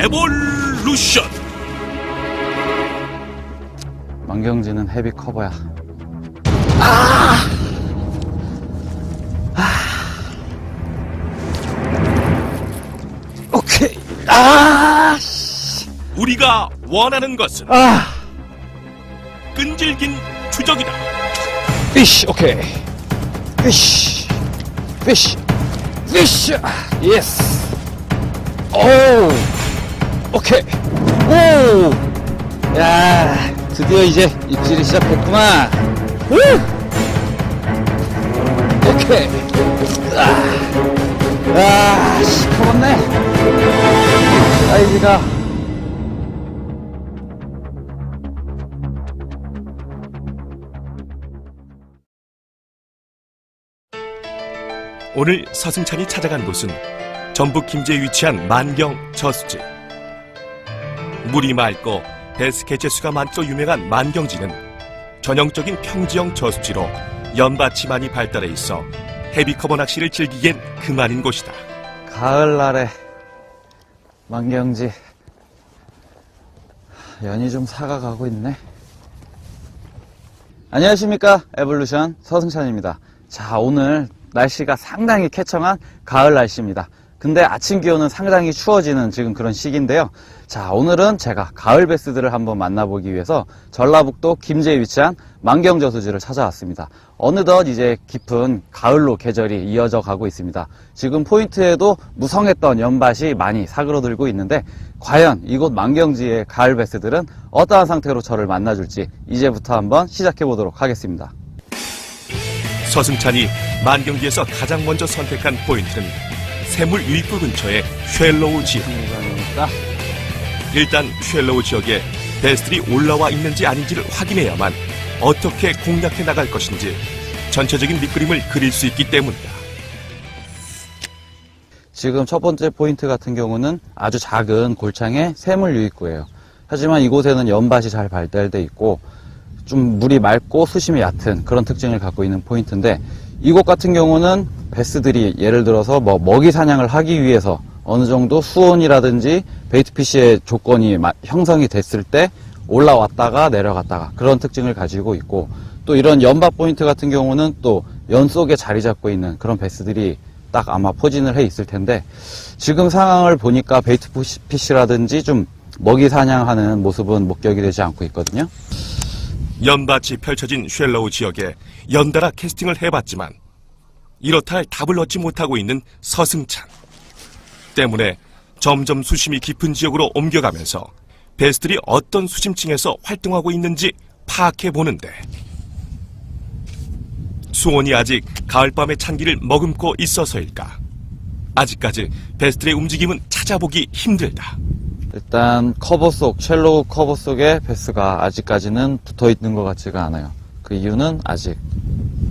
에볼루션. 만경지는 헤비 커버야. 오케이. 우리가 원하는 것은 끈질긴 추적이다. 피쉬. 오케이. 피쉬. 피쉬. 피쉬. 예스. 오. 오케이. 오. 야, 드디어 이제 입질이 시작했구만. 우. 오케이. 시커멓네. 사이즈가. 오늘 서승찬이 찾아간 곳은 전북 김제에 위치한 만경 저수지. 물이 맑고 배스 개체수가 많고 유명한 만경지는 전형적인 평지형 저수지로 연밭이 많이 발달해 있어 헤비커버 낚시를 즐기기엔 그만인 곳이다. 가을날에 만경지 연이 좀 사가가고 있네. 안녕하십니까, 에볼루션 서승찬입니다. 자, 오늘 날씨가 상당히 쾌청한 가을 날씨입니다. 근데 아침 기온은 상당히 추워지는 지금 그런 시기인데요. 자, 오늘은 제가 가을 베스들을 한번 만나보기 위해서 전라북도 김제에 위치한 만경저수지를 찾아왔습니다. 어느덧 이제 깊은 가을로 계절이 이어져 가고 있습니다. 지금 포인트에도 무성했던 연밭이 많이 사그러들고 있는데 과연 이곳 만경지의 가을 베스들은 어떠한 상태로 저를 만나줄지 이제부터 한번 시작해 보도록 하겠습니다. 서승찬이 만경지에서 가장 먼저 선택한 포인트는 샘물 유입구 근처의 쉘로우 지역. 일단 쉘로우 지역에 베스들이 올라와 있는지 아닌지를 확인해야만 어떻게 공략해 나갈 것인지 전체적인 밑그림을 그릴 수 있기 때문이다. 지금 첫 번째 포인트 같은 경우는 아주 작은 골창의 샘물 유입구예요. 하지만 이곳에는 연밭이 잘 발달돼 있고 좀 물이 맑고 수심이 얕은 그런 특징을 갖고 있는 포인트인데, 이곳 같은 경우는 베스들이 예를 들어서 먹이 사냥을 하기 위해서 어느 정도 수온이라든지 베이트피쉬의 조건이 형성이 됐을 때 올라왔다가 내려갔다가 그런 특징을 가지고 있고, 또 이런 연밭 포인트 같은 경우는 또 연 속에 자리 잡고 있는 그런 베스들이 딱 아마 포진을 해 있을 텐데, 지금 상황을 보니까 베이트피쉬라든지 좀 먹이 사냥하는 모습은 목격이 되지 않고 있거든요. 연밭이 펼쳐진 쉘로우 지역에 연달아 캐스팅을 해봤지만 이렇다 할 답을 얻지 못하고 있는 서승찬. 때문에 점점 수심이 깊은 지역으로 옮겨가면서 베스들이 어떤 수심층에서 활동하고 있는지 파악해보는데, 수온이 아직 가을밤의 찬기를 머금고 있어서일까, 아직까지 베스들의 움직임은 찾아보기 힘들다. 일단 커버 속, 쉘로우 커버 속에 베스가 아직까지는 붙어 있는 것 같지가 않아요. 그 이유는 아직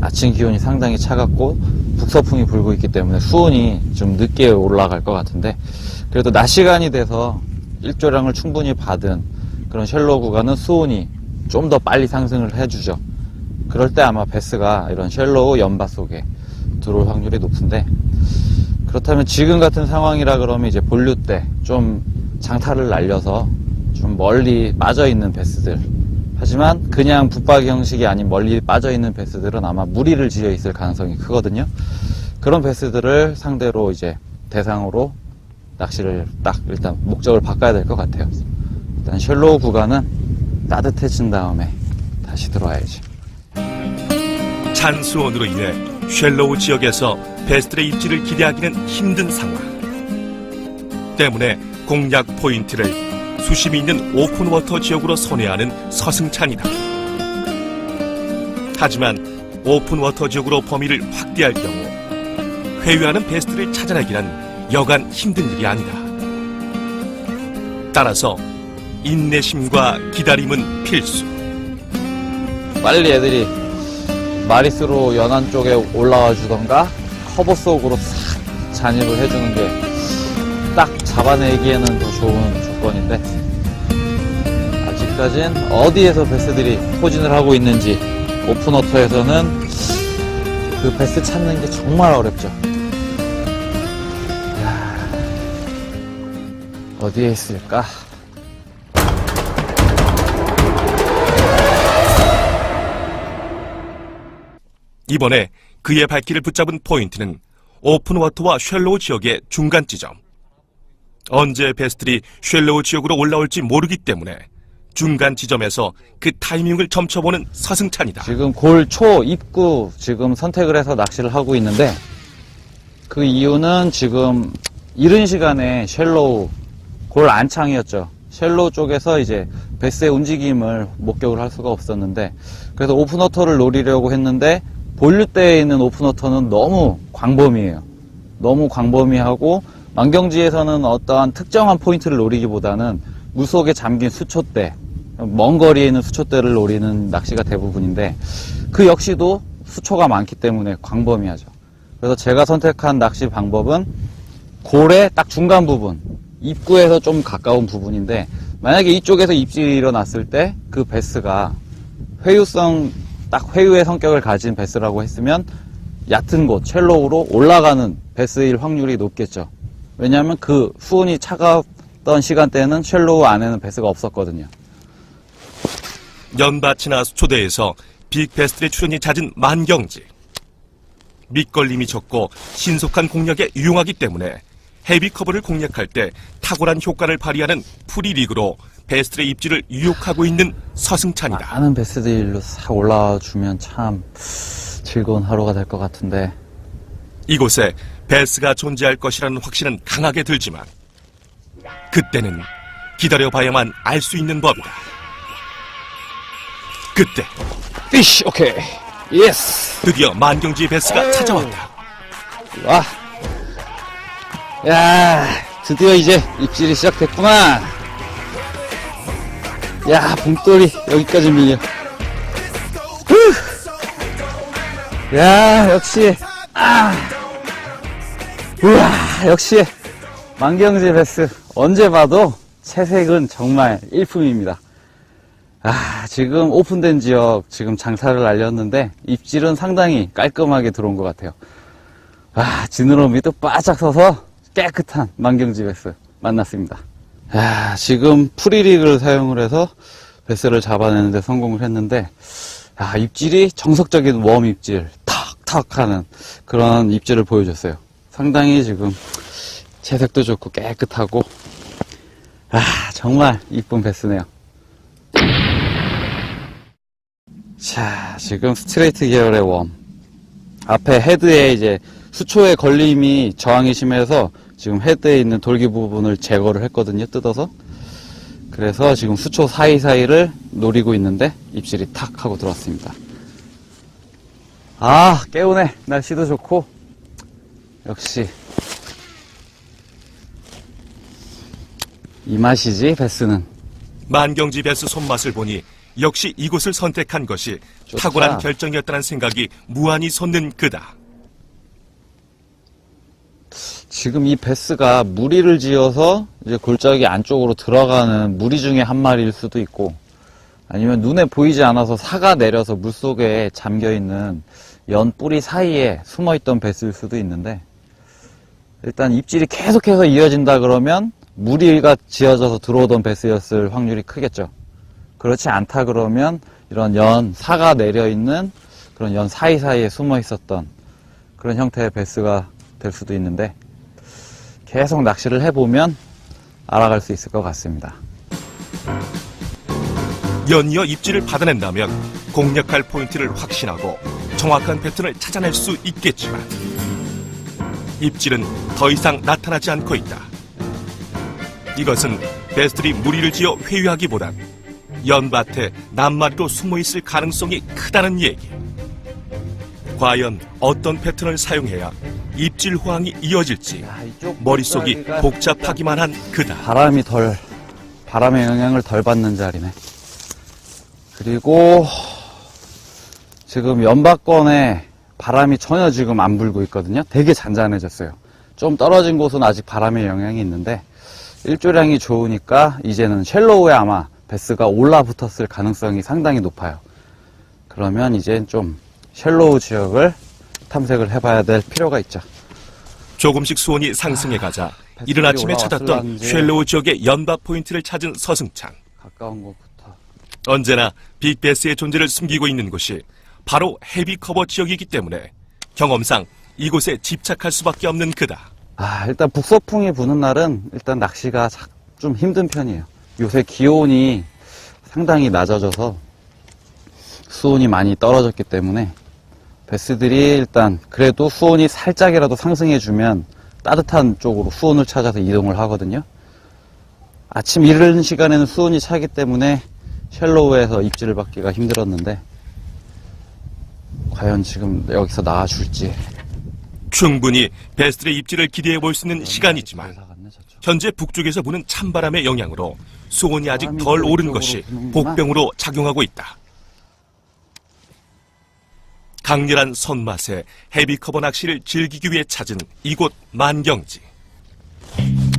아침 기온이 상당히 차갑고 북서풍이 불고 있기 때문에 수온이 좀 늦게 올라갈 것 같은데, 그래도 낮 시간이 돼서 일조량을 충분히 받은 그런 쉘로우 구간은 수온이 좀 더 빨리 상승을 해주죠. 그럴 때 아마 베스가 이런 쉘로우 연밭 속에 들어올 확률이 높은데, 그렇다면 지금 같은 상황이라 그러면 이제 본류 때 좀 장타를 날려서 좀 멀리 빠져있는 베스들, 하지만 그냥 붙박이 형식이 아닌 멀리 빠져있는 베스들은 아마 무리를 지어 있을 가능성이 크거든요. 그런 베스들을 상대로 이제 대상으로 낚시를 딱 일단 목적을 바꿔야 될 것 같아요. 일단 쉘로우 구간은 따뜻해진 다음에 다시 들어와야지. 찬 수온으로 인해 쉘로우 지역에서 베스들의 입질을 기대하기는 힘든 상황 때문에 공략 포인트를 수심이 있는 오픈워터 지역으로 선회하는 서승찬이다. 하지만 오픈워터 지역으로 범위를 확대할 경우 회유하는 베스들을 찾아내기는 여간 힘든 일이 아니다. 따라서 인내심과 기다림은 필수. 빨리 애들이 마리스로 연안 쪽에 올라와 주던가 커버 속으로 싹 잔입을 해주는 게 딱 잡아내기에는 더 좋은 조건인데, 아직까진 어디에서 베스들이 포진을 하고 있는지 오픈워터에서는 그 베스 찾는 게 정말 어렵죠. 어디에 있을까? 이번에 그의 발길을 붙잡은 포인트는 오픈워터와 쉘로우 지역의 중간 지점. 언제 베스들이 쉘로우 지역으로 올라올지 모르기 때문에 중간 지점에서 그 타이밍을 점쳐보는 서승찬이다. 지금 골 초 입구 지금 선택을 해서 낚시를 하고 있는데, 그 이유는 지금 이른 시간에 쉘로우 골 안창이었죠. 쉘로우 쪽에서 이제 베스의 움직임을 목격을 할 수가 없었는데, 그래서 오픈워터를 노리려고 했는데 본류대에 있는 오픈워터는 너무 광범위해요. 너무 광범위하고 만경지에서는 어떠한 특정한 포인트를 노리기보다는 물속에 잠긴 수초대, 먼 거리에 있는 수초대를 노리는 낚시가 대부분인데, 그 역시도 수초가 많기 때문에 광범위하죠. 그래서 제가 선택한 낚시 방법은 골의 딱 중간 부분, 입구에서 좀 가까운 부분인데, 만약에 이쪽에서 입질이 일어났을 때 그 베스가 딱 회유의 성격을 가진 베스라고 했으면 얕은 곳, 첼로우로 올라가는 베스일 확률이 높겠죠. 왜냐하면 그 수온이 차가웠던 시간대에는 첼로우 안에는 베스가 없었거든요. 연밭이나 수초대에서 빅베스들의 출현이 잦은 만경지. 밑걸림이 적고 신속한 공략에 유용하기 때문에 헤비커버를 공략할 때 탁월한 효과를 발휘하는 프리리그로 베스들의 입질을 유혹하고 있는 서승찬이다. 많은 베스들이 일로 싹 올라와주면 참 즐거운 하루가 될 것 같은데, 이곳에 베스가 존재할 것이라는 확신은 강하게 들지만 그때는 기다려봐야만 알 수 있는 법이다. 그때 피쉬, 오케이, 예스. 드디어 만경지 베스가 찾아왔다. 와, 야, 드디어 이제 입질이 시작됐구만. 야, 봉돌이 여기까지 밀려. 후. 야, 역시, 우와, 역시 만경지 베스. 언제 봐도 채색은 정말 일품입니다. 지금 오픈된 지역 지금 장사를 알렸는데 입질은 상당히 깔끔하게 들어온 것 같아요. 지느러미도 바짝 서서 깨끗한 만경지 베스 만났습니다. 지금 프리릭을 사용을 해서 베스를 잡아내는데 성공을 했는데, 입질이 정석적인 웜 입질, 탁탁 하는 그런 입질을 보여줬어요. 상당히 지금 채색도 좋고 깨끗하고, 정말 이쁜 베스네요. 자, 지금 스트레이트 계열의 웜. 앞에 헤드에 이제 수초의 걸림이 저항이 심해서 지금 헤드에 있는 돌기 부분을 제거를 했거든요, 뜯어서. 그래서 지금 수초 사이사이를 노리고 있는데 입질이 탁 하고 들어왔습니다. 깨우네. 날씨도 좋고. 역시 이 맛이지, 베스는. 만경지 베스 손맛을 보니 역시 이곳을 선택한 것이 좋다. 탁월한 결정이었다는 생각이 무한히 솟는 그다. 지금 이 베스가 무리를 지어서 이제 골짜기 안쪽으로 들어가는 무리 중에 한 마리일 수도 있고, 아니면 눈에 보이지 않아서 사가 내려서 물속에 잠겨있는 연 뿌리 사이에 숨어있던 베스일 수도 있는데, 일단 입질이 계속해서 이어진다 그러면 무리가 지어져서 들어오던 베스였을 확률이 크겠죠. 그렇지 않다 그러면 이런 연 사가 내려있는 그런 연 사이사이에 숨어있었던 그런 형태의 베스가 될 수도 있는데, 계속 낚시를 해보면 알아갈 수 있을 것 같습니다. 연이어 입질을 받아낸다면 공략할 포인트를 확신하고 정확한 패턴을 찾아낼 수 있겠지만 입질은 더 이상 나타나지 않고 있다. 이것은 베스들이 무리를 지어 회유하기보단 연밭에 낱마리로 숨어있을 가능성이 크다는 얘기. 과연 어떤 패턴을 사용해야 입질 호황이 이어질지 머릿속이 복잡하기만 한 그다. 바람의 영향을 덜 받는 자리네. 그리고 지금 연박권에 바람이 전혀 지금 안 불고 있거든요. 되게 잔잔해졌어요. 좀 떨어진 곳은 아직 바람의 영향이 있는데 일조량이 좋으니까 이제는 쉘로우에 아마 베스가 올라붙었을 가능성이 상당히 높아요. 그러면 이제 좀 쉘로우 지역을 탐색을 해봐야 될 필요가 있죠. 조금씩 수온이 상승해 가자 이른 아침에 찾았던 쉘로우 지역의 연바 포인트를 찾은 서승찬. 가까운 곳부터. 언제나 빅베스의 존재를 숨기고 있는 곳이 바로 헤비 커버 지역이기 때문에 경험상 이곳에 집착할 수밖에 없는 그다. 일단 북서풍이 부는 날은 일단 낚시가 좀 힘든 편이에요. 요새 기온이 상당히 낮아져서 수온이 많이 떨어졌기 때문에 베스들이 일단 그래도 수온이 살짝이라도 상승해주면 따뜻한 쪽으로 수온을 찾아서 이동을 하거든요. 아침 이른 시간에는 수온이 차기 때문에 쉘로우에서 입질을 받기가 힘들었는데 과연 지금 여기서 나와줄지. 충분히 베스들의 입질을 기대해 볼 수 있는 시간이지만 현재 북쪽에서 부는 찬바람의 영향으로 수온이 아직 덜 오른 것이 복병으로 작용하고 있다. 강렬한 손맛에 헤비커버 낚시를 즐기기 위해 찾은 이곳 만경지.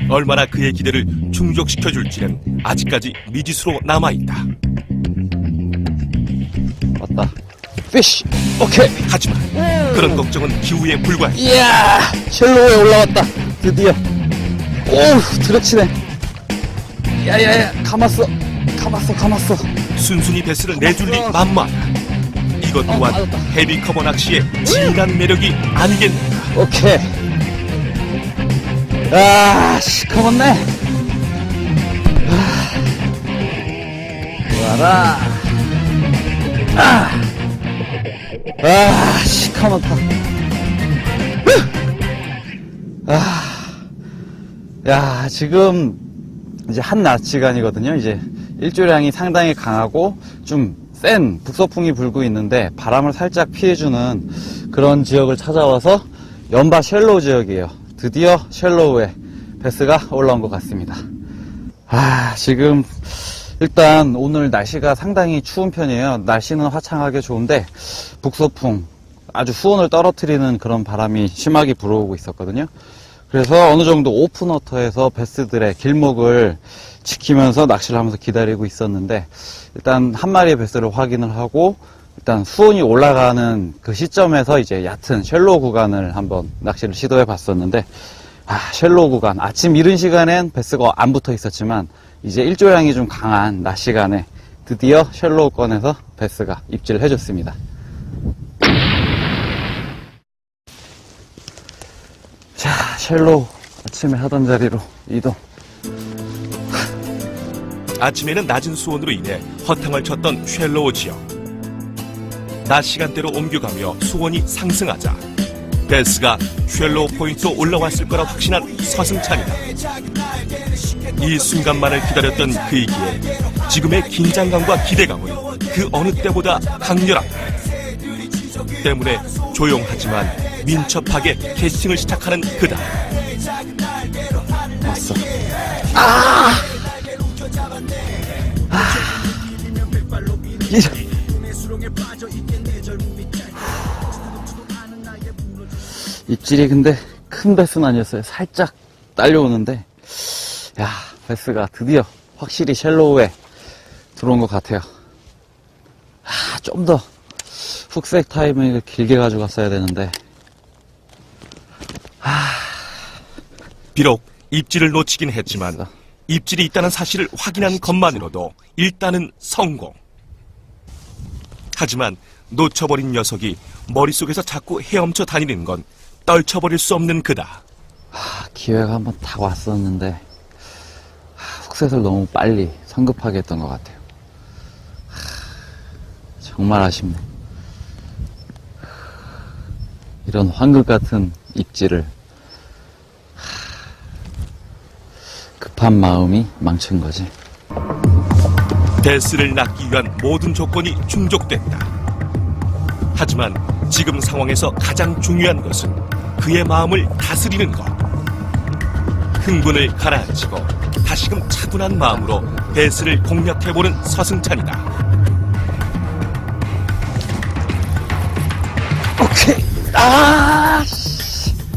얼마나 그의 기대를 충족시켜줄지는 아직까지 미지수로 남아있다. 왔다. 피쉬! 오케이! 하지만 그런 걱정은 기후에 불과해. 이야! 쉘로우에 올라왔다. 드디어. 오우, 드럭치네. 야야야, 감았어. 순순히 베스를 내줄 리 만무하다. 이것 또한 헤비커버 낚시의 진한 매력이 아니겠는가. 오케이. 시커멓네. 와라. 시커멓다. 야, 지금 이제 한낮 시간이거든요. 이제 일조량이 상당히 강하고 좀 센 북서풍이 불고 있는데 바람을 살짝 피해주는 그런 지역을 찾아와서 연바 쉘로우 지역이에요. 드디어 쉘로우에 베스가 올라온 것 같습니다. 지금 일단 오늘 날씨가 상당히 추운 편이에요. 날씨는 화창하게 좋은데 북서풍, 아주 수온을 떨어뜨리는 그런 바람이 심하게 불어오고 있었거든요. 그래서 어느 정도 오픈워터에서 베스들의 길목을 지키면서 낚시를 하면서 기다리고 있었는데 일단 한 마리의 베스를 확인을 하고 일단 수온이 올라가는 그 시점에서 이제 얕은 쉘로우 구간을 한번 낚시를 시도해 봤었는데 쉘로우 구간, 아침 이른 시간엔 베스가 안 붙어 있었지만 이제 일조량이 좀 강한 낮 시간에 드디어 쉘로우권에서 베스가 입질을 해줬습니다. 자, 쉘로우 아침에 하던 자리로 이동. 아침에는 낮은 수온으로 인해 허탕을 쳤던 쉘로우 지역. 낮 시간대로 옮겨가며 수온이 상승하자 베스가 쉘로우 포인트로 올라왔을 거라 확신한 서승찬이다. 이 순간만을 기다렸던 그이기에 지금의 긴장감과 기대감은 그 어느 때보다 강렬하다. 때문에 조용하지만 민첩하게 캐스팅을 시작하는 그다. 왔어. 입질이 근데 큰 베스는 아니었어요. 살짝 딸려오는데 베스가 드디어 확실히 쉘로우에 들어온 것 같아요. 좀 더 훅색 타이밍을 길게 가져갔어야 되는데 비록 입질을 놓치긴 했지만 입질이 있다는 사실을 확인한 것만으로도 일단은 성공. 하지만 놓쳐버린 녀석이 머릿속에서 자꾸 헤엄쳐 다니는 건 떨쳐버릴 수 없는 그다. 기회가 한번 딱 왔었는데 훅셋을 너무 빨리 성급하게 했던 것 같아요. 정말 아쉽네. 이런 황금 같은 입질을 급한 마음이 망친 거지. 베스를 낚기 위한 모든 조건이 충족됐다. 하지만 지금 상황에서 가장 중요한 것은 그의 마음을 다스리는 것. 흥분을 가라앉히고 다시금 차분한 마음으로 베스를 공략해보는 서승찬이다. 오케이.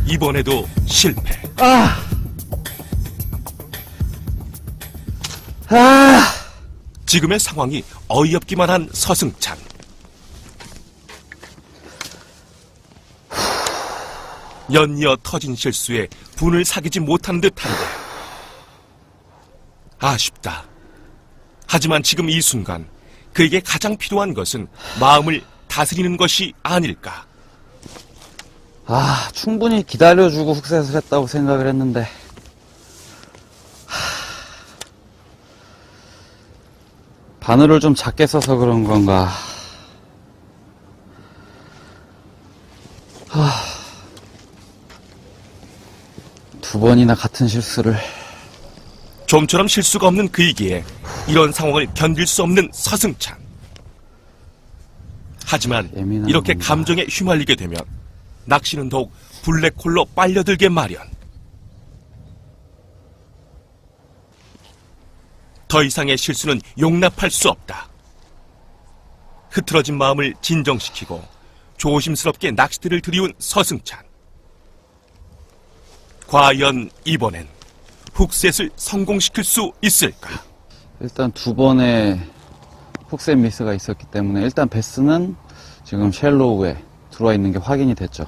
이번에도 실패. 지금의 상황이 어이없기만 한 서승찬. 연이어 터진 실수에 분을 사귀지 못하는 듯한데 아쉽다. 하지만 지금 이 순간 그에게 가장 필요한 것은 마음을 다스리는 것이 아닐까. 충분히 기다려주고 훅셋을 했다고 생각을 했는데 바늘을 좀 작게 써서 그런 건가. 두 번이나 같은 실수를. 좀처럼 실수가 없는 그이기에 이런 상황을 견딜 수 없는 서승찬. 하지만 예민한 이렇게 건가. 감정에 휘말리게 되면 낚시는 더욱 블랙홀로 빨려들게 마련. 더 이상의 실수는 용납할 수 없다. 흐트러진 마음을 진정시키고 조심스럽게 낚싯대를 들이운 서승찬. 과연 이번엔 훅셋을 성공시킬 수 있을까? 일단 두 번의 훅셋 미스가 있었기 때문에 일단 베스는 지금 쉘로우에 들어와 있는 게 확인이 됐죠.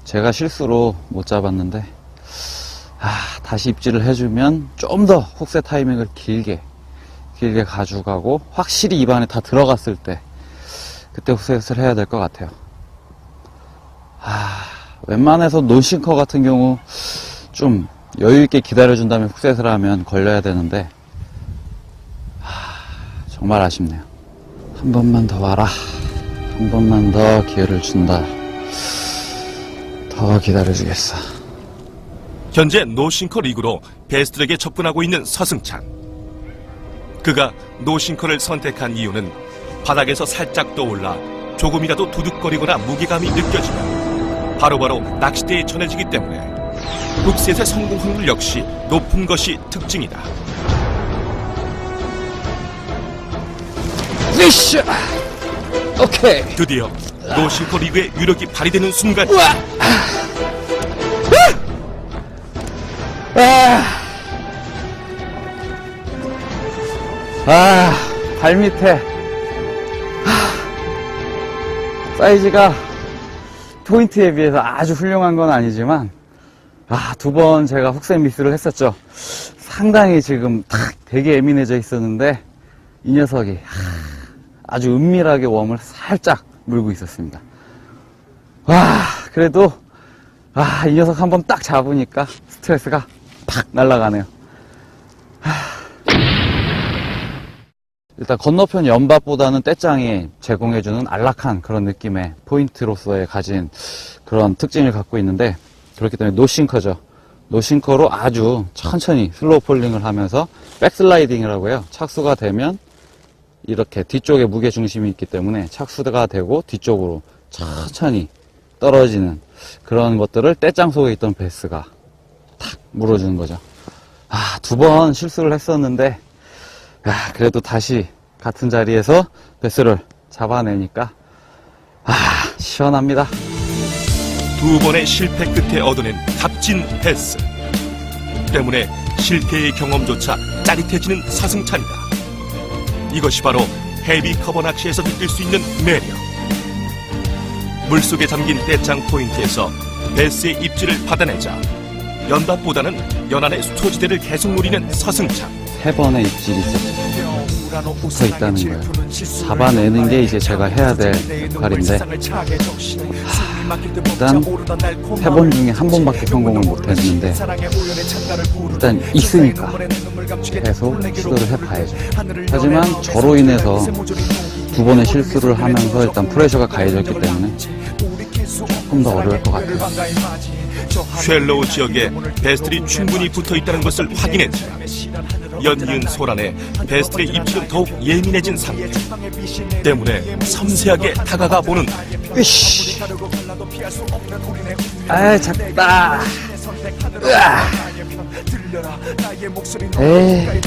제가 실수로 못 잡았는데 다시 입질을 해주면 좀 더 훅셋 타이밍을 길게 가져가고 확실히 입안에 다 들어갔을 때 그때 훅셋을 해야 될 것 같아요. 웬만해서 논싱커 같은 경우 좀 여유있게 기다려준 다음에 훅셋을 하면 걸려야 되는데 정말 아쉽네요. 한 번만 더 와라. 한 번만 더 기회를 준다. 더 기다려주겠어. 현재 노싱커 리그로 베스트에게 접근하고 있는 서승찬. 그가 노싱커를 선택한 이유는 바닥에서 살짝 떠올라 조금이라도 두둑거리거나 무게감이 느껴지면 바로바로 낚싯대에 전해지기 때문에 훅셋의 성공 확률 역시 높은 것이 특징이다. 으쌰! 오케이. 드디어 노싱커 리그의 유력이 발휘되는 순간 발 밑에 사이즈가 포인트에 비해서 아주 훌륭한 건 아니지만 두 번 제가 훅셋 미스를 했었죠. 상당히 지금 되게 예민해져 있었는데 이 녀석이 아주 은밀하게 웜을 살짝 물고 있었습니다. 그래도 이 녀석 한번 딱 잡으니까 스트레스가 팍 날아가네요. 일단 건너편 연밭보다는 떼짱이 제공해주는 안락한 그런 느낌의 포인트로서의 가진 그런 특징을 갖고 있는데, 그렇기 때문에 노싱커죠. 노싱커로 아주 천천히 슬로우 폴링을 하면서 백슬라이딩이라고 해요. 착수가 되면 이렇게 뒤쪽에 무게 중심이 있기 때문에 착수가 되고 뒤쪽으로 천천히 떨어지는 그런 것들을 떼짱 속에 있던 베스가 탁 물어주는 거죠. 두 번 실수를 했었는데 그래도 다시 같은 자리에서 베스를 잡아내니까 시원합니다. 두 번의 실패 끝에 얻어낸 값진 베스 때문에 실패의 경험조차 짜릿해지는 서승찬이다. 이것이 바로 헤비 커버 낚시에서 느낄 수 있는 매력. 물속에 잠긴 떼짱 포인트에서 베스의 입질을 받아내자 연밭보다는 연안의 소지대를 계속 노리는 서승찬. 3번의 입질이 붙어 있다는 거예요. 잡아내는 게 이제 제가 해야 될 역할인데, 일단 3번 중에 1번밖에 성공을 못 했는데, 일단 있으니까 계속 시도를 해봐야죠. 하지만 저로 인해서 2번의 실수를 하면서 일단 프레셔가 가해졌기 때문에 조금 더 어려울 것 같아요. 쉘로우 지역에 베스트리 충분히 붙어있다는 것을 확인했지만 연이은 소란에 베스트의 입질은 더욱 예민해진 상태 때문에 섬세하게 다가가 보는. 으이씨, 작다. 에이,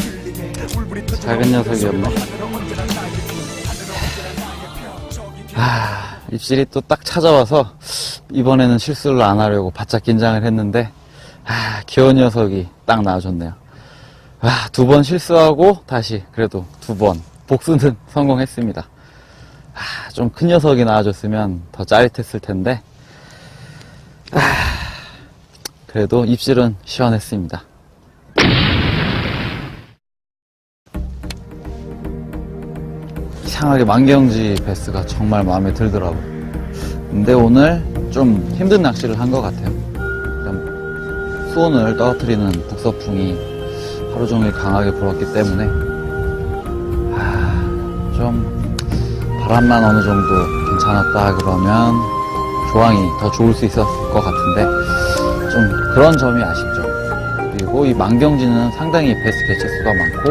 작은 녀석이었네. 입질이 또 딱 찾아와서 이번에는 실수를 안 하려고 바짝 긴장을 했는데 귀여운 녀석이 딱 나와줬네요. 2번 실수하고 다시 그래도 2번 복수는 성공했습니다. 좀 큰 녀석이 나와줬으면 더 짜릿했을 텐데 그래도 입질은 시원했습니다. 이상하게 만경지 베스가 정말 마음에 들더라고요. 근데 오늘 좀 힘든 낚시를 한 것 같아요. 수온을 떨어뜨리는 북서풍이 하루 종일 강하게 불었기 때문에 좀 바람만 어느 정도 괜찮았다 그러면 조항이 더 좋을 수 있었을 것 같은데 좀 그런 점이 아쉽죠. 그리고 이 만경지는 상당히 베스 개체수가 많고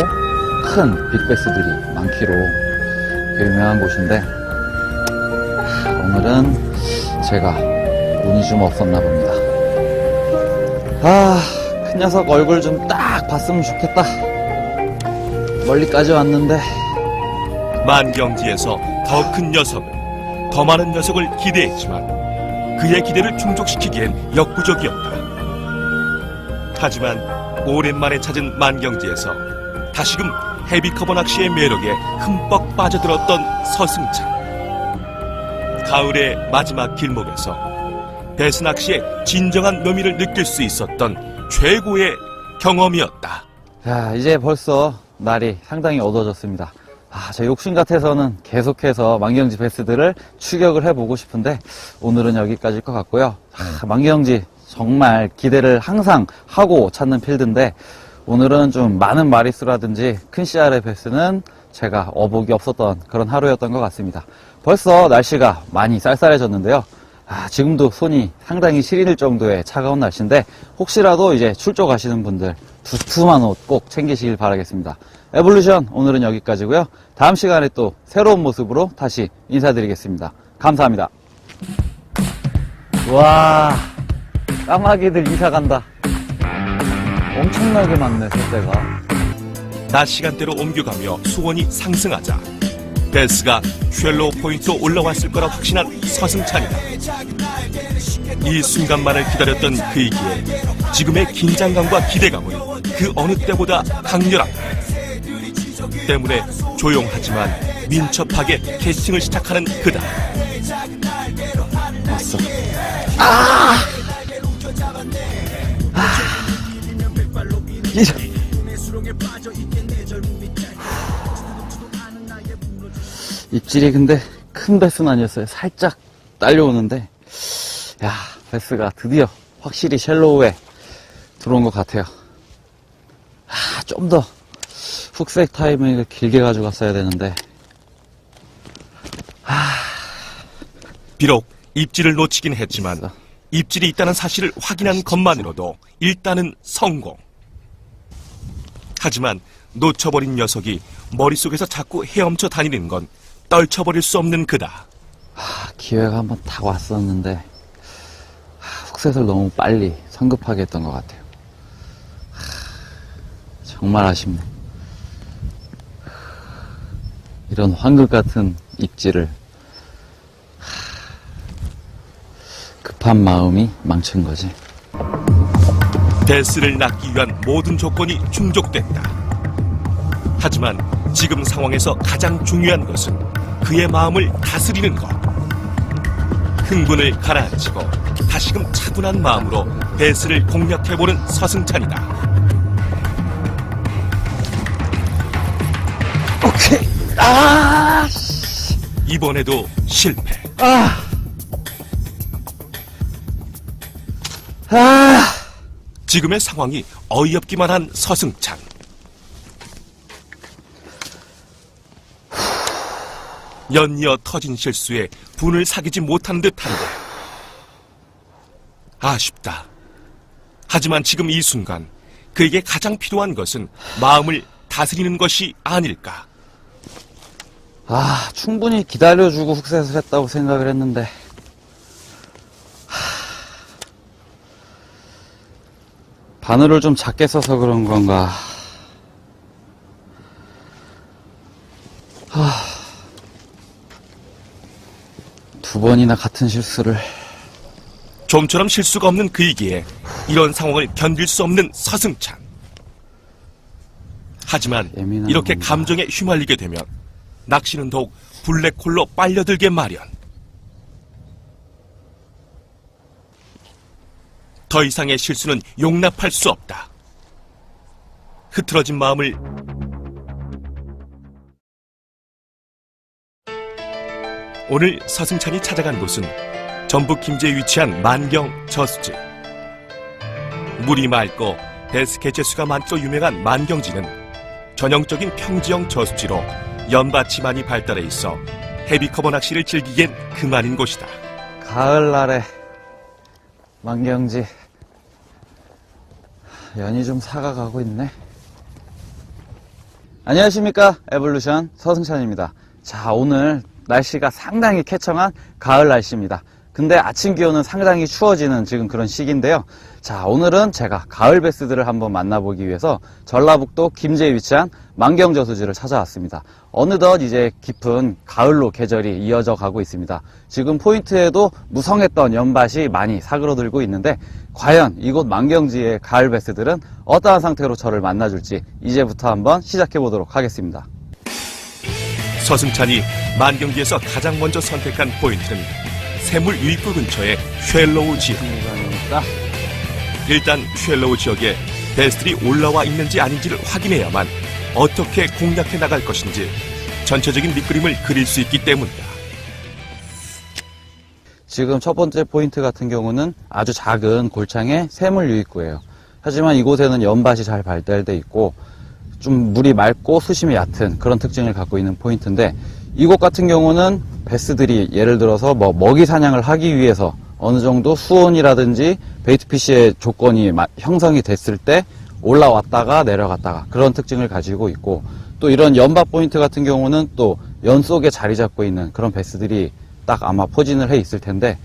큰 빅베스들이 많기로 유명한 곳인데 오늘은 제가 운이 좀 없었나 봅니다. 큰 녀석 얼굴 좀 딱 봤으면 좋겠다. 멀리까지 왔는데 만경지에서 더 큰 녀석을, 더 많은 녀석을 기대했지만 그의 기대를 충족시키기엔 역부족이었다. 하지만 오랜만에 찾은 만경지에서 다시금 헤비커버 낚시의 매력에 흠뻑 빠져들었던 서승찬. 가을의 마지막 길목에서 베스 낚시의 진정한 묘미를 느낄 수 있었던 최고의 경험이었다. 자, 이제 벌써 날이 상당히 어두워졌습니다. 제 욕심 같아서는 계속해서 만경지 베스들을 추격을 해보고 싶은데 오늘은 여기까지일 것 같고요. 만경지 정말 기대를 항상 하고 찾는 필드인데 오늘은 좀 많은 마리수라든지 큰 씨알의 베스는 제가 어복이 없었던 그런 하루였던 것 같습니다. 벌써 날씨가 많이 쌀쌀해졌는데요. 지금도 손이 상당히 시릴 정도의 차가운 날씨인데 혹시라도 이제 출조가시는 분들 두툼한 옷 꼭 챙기시길 바라겠습니다. 에볼루션 오늘은 여기까지고요. 다음 시간에 또 새로운 모습으로 다시 인사드리겠습니다. 감사합니다. 와, 까마귀들 이사 간다. 엄청나게 많네, 새떼가. 낮 시간대로 옮겨가며 수온이 상승하자 베스가 쉘로우 포인트로 올라왔을 거라 확신한 서승찬이다. 이 순간만을 기다렸던 그이기에 지금의 긴장감과 기대감은 그 어느 때보다 강렬하다. 때문에 조용하지만 민첩하게 캐스팅을 시작하는 그다. 왔어. 입질이 근데 큰 베스는 아니었어요. 살짝 딸려오는데 야, 베스가 드디어 확실히 쉘로우에 들어온 것 같아요. 좀 더 훅색 타이밍을 길게 가져갔어야 되는데 비록 입질을 놓치긴 했지만 입질이 있다는 사실을 확인한 것만으로도 일단은 성공. 하지만 놓쳐버린 녀석이 머릿속에서 자꾸 헤엄쳐 다니는 건 떨쳐버릴 수 없는 그다. 기회가 한번 딱 왔었는데 훅셋을 너무 빨리 성급하게 했던 것 같아요. 정말 아쉽네. 이런 황금 같은 입질을 급한 마음이 망친 거지. 베스를 낳기 위한 모든 조건이 충족됐다. 하지만 지금 상황에서 가장 중요한 것은 그의 마음을 다스리는 것. 흥분을 가라앉히고 다시금 차분한 마음으로 베스를 공략해보는 서승찬이다. 오케이. 이번에도 실패. 지금의 상황이 어이없기만 한 서승찬. 연이어 터진 실수에 분을 사귀지 못한 듯한데 아쉽다. 하지만 지금 이 순간 그에게 가장 필요한 것은 마음을 다스리는 것이 아닐까. 충분히 기다려주고 훅셋을 했다고 생각을 했는데 바늘을 좀 작게 써서 그런 건가. 두 번이나 같은 실수를. 좀처럼 실수가 없는 그이기에 이런 상황을 견딜 수 없는 서승찬. 하지만 이렇게 건가. 감정에 휘말리게 되면 낚시는 더욱 블랙홀로 빨려들게 마련. 더 이상의 실수는 용납할 수 없다. 흐트러진 마음을 오늘 서승찬이 찾아간 곳은 전북 김제에 위치한 만경 저수지. 물이 맑고 배스 개체수가 많고 유명한 만경지는 전형적인 평지형 저수지로 연밭이 많이 발달해 있어 헤비커버 낚시를 즐기기엔 그만인 곳이다. 가을날에 만경지 연이 좀 사가가고 있네. 안녕하십니까, 에볼루션 서승찬입니다. 자, 오늘 날씨가 상당히 쾌청한 가을 날씨입니다. 근데 아침 기온은 상당히 추워지는 지금 그런 시기인데요. 자, 오늘은 제가 가을 베스들을 한번 만나보기 위해서 전라북도 김제에 위치한 만경저수지를 찾아왔습니다. 어느덧 이제 깊은 가을로 계절이 이어져 가고 있습니다. 지금 포인트에도 무성했던 연밭이 많이 사그러들고 있는데 과연 이곳 만경지의 가을 베스들은 어떠한 상태로 저를 만나줄지 이제부터 한번 시작해 보도록 하겠습니다. 서승찬이 만경지에서 가장 먼저 선택한 포인트는 샘물 유입구 근처의 쉘로우 지역. 일단 쉘로우 지역에 베스들이 올라와 있는지 아닌지를 확인해야만 어떻게 공략해 나갈 것인지 전체적인 밑그림을 그릴 수 있기 때문이다. 지금 첫 번째 포인트 같은 경우는 아주 작은 골창의 샘물 유입구예요. 하지만 이곳에는 연밭이 잘 발달돼 있고 좀 물이 맑고 수심이 얕은 그런 특징을 갖고 있는 포인트인데, 이곳 같은 경우는 베스들이 예를 들어서 먹이 사냥을 하기 위해서 어느 정도 수온이라든지 베이트피쉬의 조건이 형성이 됐을 때 올라왔다가 내려갔다가 그런 특징을 가지고 있고, 또 이런 연밭 포인트 같은 경우는 또 연 속에 자리 잡고 있는 그런 베스들이 딱 아마 포진을 해 있을 텐데,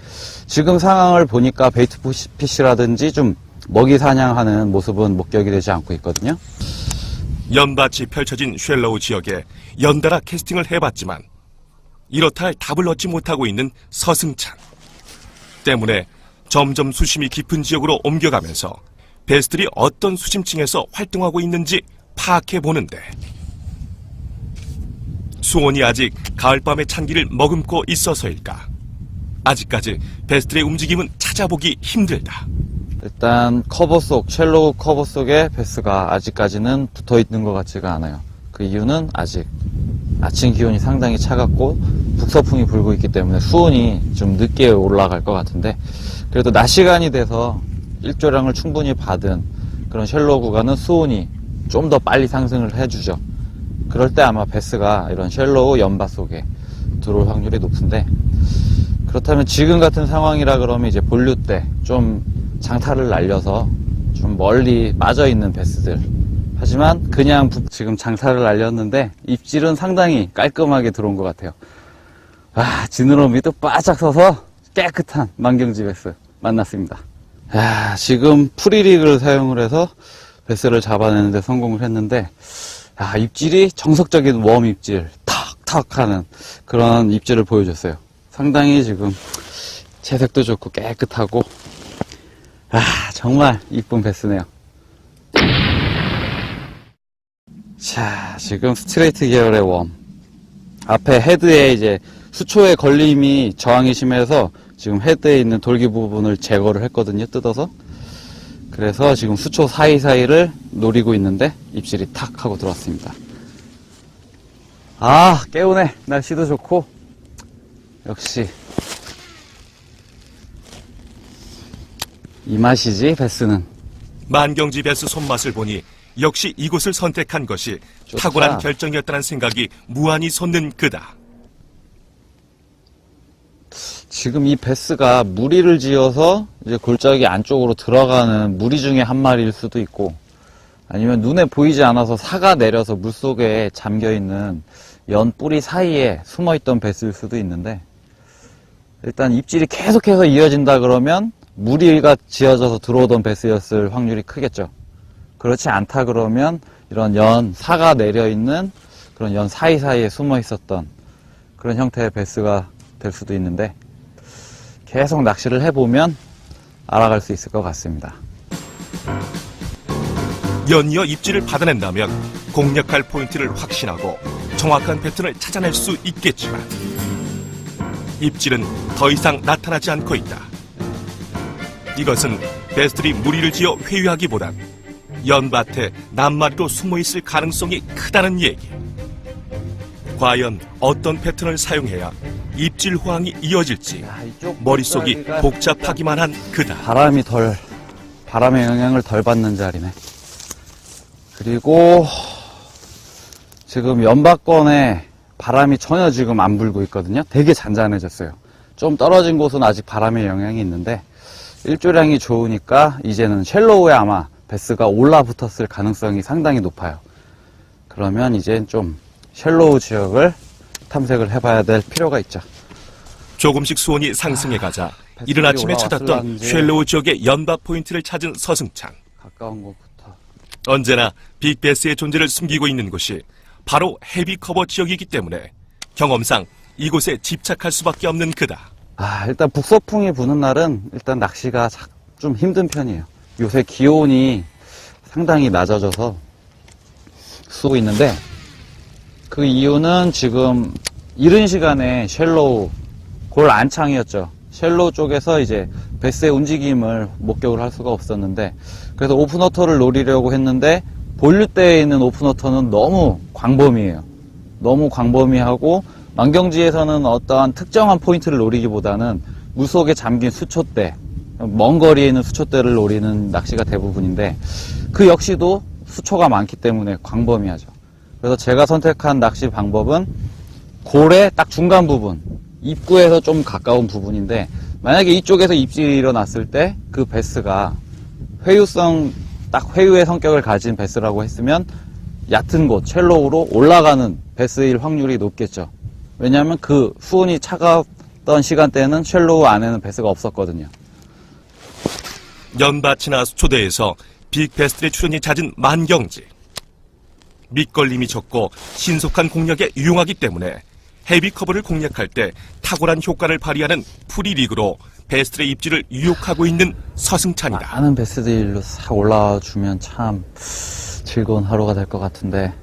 지금 상황을 보니까 베이트피쉬라든지 좀 먹이 사냥하는 모습은 목격이 되지 않고 있거든요. 연밭이 펼쳐진 쉘로우 지역에 연달아 캐스팅을 해봤지만 이렇다 할 답을 얻지 못하고 있는 서승찬. 때문에 점점 수심이 깊은 지역으로 옮겨가면서 베스들이 어떤 수심층에서 활동하고 있는지 파악해보는데, 수온이 아직 가을밤의 찬기를 머금고 있어서일까, 아직까지 베스들의 움직임은 찾아보기 힘들다. 일단 커버 속, 쉘로우 커버 속에 베스가 아직까지는 붙어 있는 것 같지가 않아요. 그 이유는 아직 아침 기온이 상당히 차갑고 북서풍이 불고 있기 때문에 수온이 좀 늦게 올라갈 것 같은데, 그래도 낮 시간이 돼서 일조량을 충분히 받은 그런 쉘로우 구간은 수온이 좀 더 빨리 상승을 해주죠. 그럴 때 아마 베스가 이런 쉘로우 연밭 속에 들어올 확률이 높은데, 그렇다면 지금 같은 상황이라 그러면 이제 본류 때 좀 장타를 날려서 좀 멀리 빠져있는 베스들, 하지만 그냥 지금 장타를 날렸는데 입질은 상당히 깔끔하게 들어온 것 같아요. 아, 지느러미 또 바짝 서서 깨끗한 만경지 베스 만났습니다. 아, 지금 프리릭을 사용을 해서 베스를 잡아내는데 성공을 했는데, 아, 입질이 정석적인 웜 입질, 탁탁 하는 그런 입질을 보여줬어요. 상당히 지금 채색도 좋고 깨끗하고, 아, 정말 이쁜 베스네요. 자, 지금 스트레이트 계열의 웜. 앞에 헤드에 이제 수초의 걸림이 저항이 심해서 지금 헤드에 있는 돌기 부분을 제거를 했거든요, 뜯어서. 그래서 지금 수초 사이사이를 노리고 있는데 입질이 탁 하고 들어왔습니다. 아, 깨우네. 날씨도 좋고. 역시 이 맛이지, 베스는. 만경지 베스 손맛을 보니 역시 이곳을 선택한 것이 좋다. 탁월한 결정이었다는 생각이 무한히 솟는 그다. 지금 이 베스가 무리를 지어서 이제 골짜기 안쪽으로 들어가는 무리 중에 한 마리일 수도 있고, 아니면 눈에 보이지 않아서 사가 내려서 물속에 잠겨있는 연 뿌리 사이에 숨어있던 베스일 수도 있는데, 일단 입질이 계속해서 이어진다 그러면 무리가 지어져서 들어오던 베스였을 확률이 크겠죠. 그렇지 않다 그러면 이런 연 사가 내려있는 그런 연 사이사이에 숨어있었던 그런 형태의 베스가 될 수도 있는데, 계속 낚시를 해보면 알아갈 수 있을 것 같습니다. 연이어 입질을 받아낸다면 공략할 포인트를 확신하고 정확한 패턴을 찾아낼 수 있겠지만 입질은 더 이상 나타나지 않고 있다. 이것은 베스들이 무리를 지어 회유하기보단 연밭에 낱마리로 숨어있을 가능성이 크다는 얘기. 과연 어떤 패턴을 사용해야 입질 호황이 이어질지 머릿속이 복잡하기만 한 그다. 바람의 영향을 덜 받는 자리네. 그리고 지금 연박권에 바람이 전혀 지금 안 불고 있거든요. 되게 잔잔해졌어요. 좀 떨어진 곳은 아직 바람의 영향이 있는데 일조량이 좋으니까 이제는 쉘로우에 아마 베스가 올라붙었을 가능성이 상당히 높아요. 그러면 이젠 좀 쉘로우 지역을 탐색을 해봐야 될 필요가 있죠. 조금씩 수온이 상승해가자 이른 아침에 찾았던 쉘로우 지역의 연밥 포인트를 찾은 서승찬. 가까운 곳부터. 언제나 빅베스의 존재를 숨기고 있는 곳이 바로 헤비 커버 지역이기 때문에 경험상 이곳에 집착할 수밖에 없는 그다. 일단 북서풍이 부는 날은 일단 낚시가 좀 힘든 편이에요. 요새 기온이 상당히 낮아져서 쓰고 있는데 그 이유는 지금 이른 시간에 쉘로우 골 안창이었죠. 쉘로우 쪽에서 이제 베스의 움직임을 목격을 할 수가 없었는데 그래서 오픈워터를 노리려고 했는데 본류대에 있는 오픈워터는 너무 광범위해요. 너무 광범위하고 만경지에서는 어떠한 특정한 포인트를 노리기보다는 물속에 잠긴 수초대, 먼 거리에 있는 수초대를 노리는 낚시가 대부분인데 그 역시도 수초가 많기 때문에 광범위하죠. 그래서 제가 선택한 낚시 방법은 골의 딱 중간 부분, 입구에서 좀 가까운 부분인데 만약에 이쪽에서 입질이 일어났을 때 그 베스가 회유의 성격을 가진 베스라고 했으면 얕은 곳, 쉘로우로 올라가는 베스일 확률이 높겠죠. 왜냐하면 그 수온이 차가웠던 시간대에는 쉘로우 안에는 베스가 없었거든요. 연밭이나 수초대에서 빅베스들의 출현이 잦은 만경지. 밑걸림이 적고 신속한 공략에 유용하기 때문에 헤비 커버를 공략할 때 탁월한 효과를 발휘하는 프리리그로 베스들의 입질을 유혹하고 있는 서승찬이다. 많은 베스들로 싹 올라와주면 참 즐거운 하루가 될 것 같은데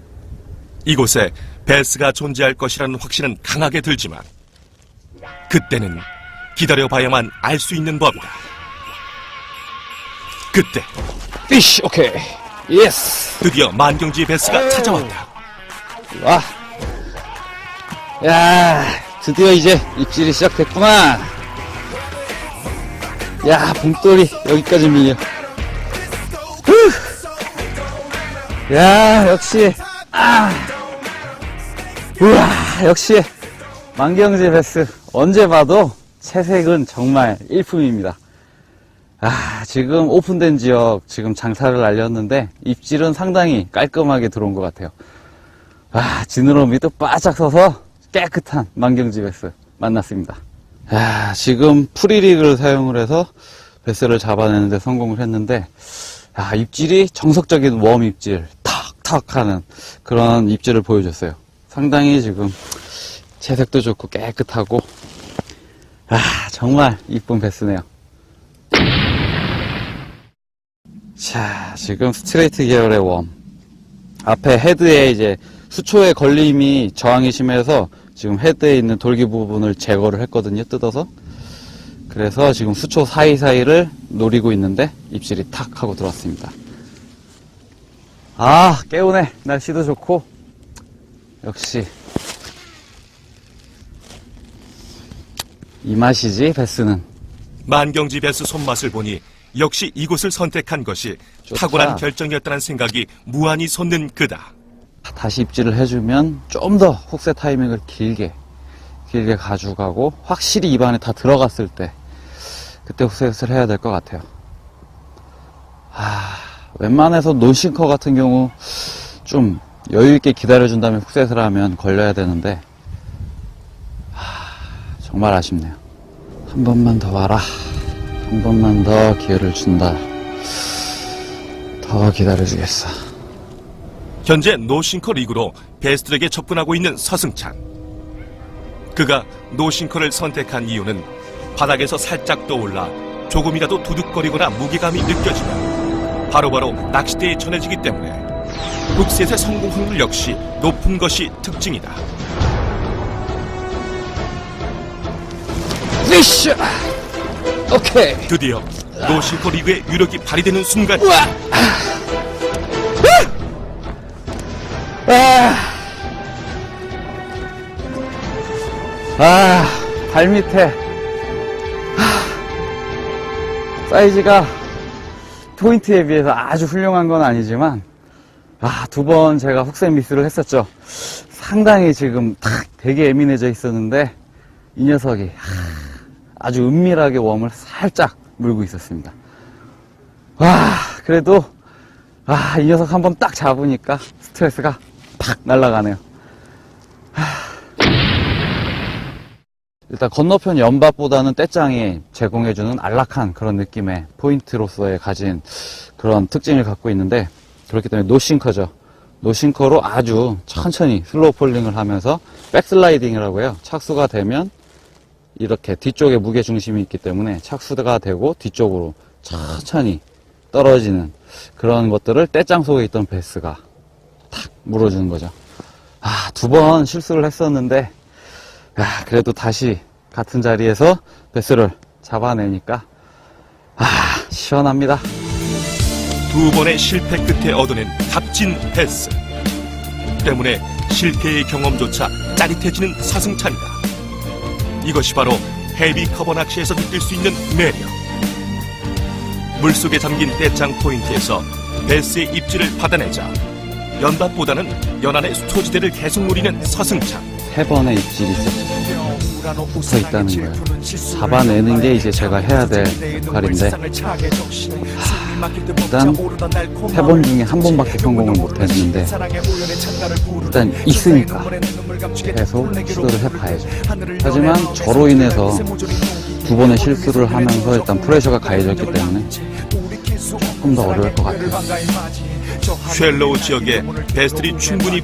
이곳에 베스가 존재할 것이라는 확신은 강하게 들지만 그때는 기다려봐야만 알 수 있는 법이다. 그때 피쉬 오케이 예스 드디어 만경지의 베스가 찾아왔다. 와, 야 드디어 이제 입질이 시작됐구나. 야 봉돌이 여기까지 밀려. 야 역시 우와 역시 만경지 베스 언제 봐도 채색은 정말 일품입니다. 지금 오픈된 지역 지금 장사를 날렸는데 입질은 상당히 깔끔하게 들어온 것 같아요. 지느러미도 바짝 서서 깨끗한 만경지 베스 만났습니다. 지금 프리리그를 사용을 해서 베스를 잡아내는데 성공을 했는데 입질이 정석적인 웜 입질 탁탁 하는 그런 입질을 보여줬어요. 상당히 지금 채색도 좋고 깨끗하고 정말 이쁜 베스네요. 자, 지금 스트레이트 계열의 웜. 앞에 헤드에 이제 수초의 걸림이 저항이 심해서 지금 헤드에 있는 돌기 부분을 제거를 했거든요, 뜯어서. 그래서 지금 수초 사이사이를 노리고 있는데 입질이 탁 하고 들어왔습니다. 깨우네. 날씨도 좋고. 역시. 이 맛이지, 베스는. 만경지 베스 손맛을 보니 역시 이곳을 선택한 것이 좋다. 탁월한 결정이었다는 생각이 무한히 솟는 그다. 다시 입질을 해주면 좀 더 훅새 타이밍을 길게 가져가고 확실히 입안에 다 들어갔을 때 그때 훅셋을 해야 될 것 같아요. 웬만해서 논싱커 같은 경우 좀 여유있게 기다려준 다음에 훅셋을 하면 걸려야 되는데 정말 아쉽네요. 한 번만 더 와라. 한 번만 더 기회를 준다. 더 기다려주겠어. 현재 노싱커 리그로 베스들에게 접근하고 있는 서승찬. 그가 노싱커를 선택한 이유는 바닥에서 살짝 떠올라 조금이라도 두둑거리거나 무게감이 느껴지면 바로바로 낚싯대에 전해지기 때문에 훅셋의 성공 확률 역시 높은 것이 특징이다. 피쉬! 오케이. 드디어 노실코 리그의 유력이 발휘되는 순간 발 밑에 사이즈가 포인트에 비해서 아주 훌륭한 건 아니지만 두 번 제가 훅셋 미스를 했었죠. 상당히 지금 되게 예민해져 있었는데 이 녀석이 아주 은밀하게 웜을 살짝 물고 있었습니다. 그래도 이 녀석 한번 딱 잡으니까 스트레스가 팍 날아가네요. 일단 건너편 연밭보다는 떼짱이 제공해주는 안락한 그런 느낌의 포인트로서의 가진 그런 특징을 갖고 있는데, 그렇기 때문에 노싱커죠. 노싱커로 아주 천천히 슬로우 폴링을 하면서 백슬라이딩이라고 해요. 착수가 되면 이렇게 뒤쪽에 무게중심이 있기 때문에 착수가 되고 뒤쪽으로 천천히 떨어지는 그런 것들을 떼짱 속에 있던 베스가 탁 물어주는 거죠. 두 번 실수를 했었는데 그래도 다시 같은 자리에서 베스를 잡아내니까 시원합니다. 두 번의 실패 끝에 얻어낸 값진 베스 때문에 실패의 경험조차 짜릿해지는 서승찬이다. 이것이 바로 헤비 커버 낚시에서 느낄 수 있는 매력. 물속에 잠긴 떼짱 포인트에서 베스의 입질을 받아내자 연밭보다는 연안의 수초지대를 계속 노리는 서승찬. 3번의 입질이 있었죠. 붙어 있다는 거예요. 잡아내는 게 이제 제가 해야 될 역할인데, 일단 3번 중에 1번밖에 성공을 못 했는데, 일단 있으니까 계속 시도를 해봐야죠. 하지만 저로 인해서 2번의 실수를 하면서 일단 프레셔가 가해졌기 때문에 조금 더 어려울 것 같아요. 쉘로우 지역에 베스들이 충분히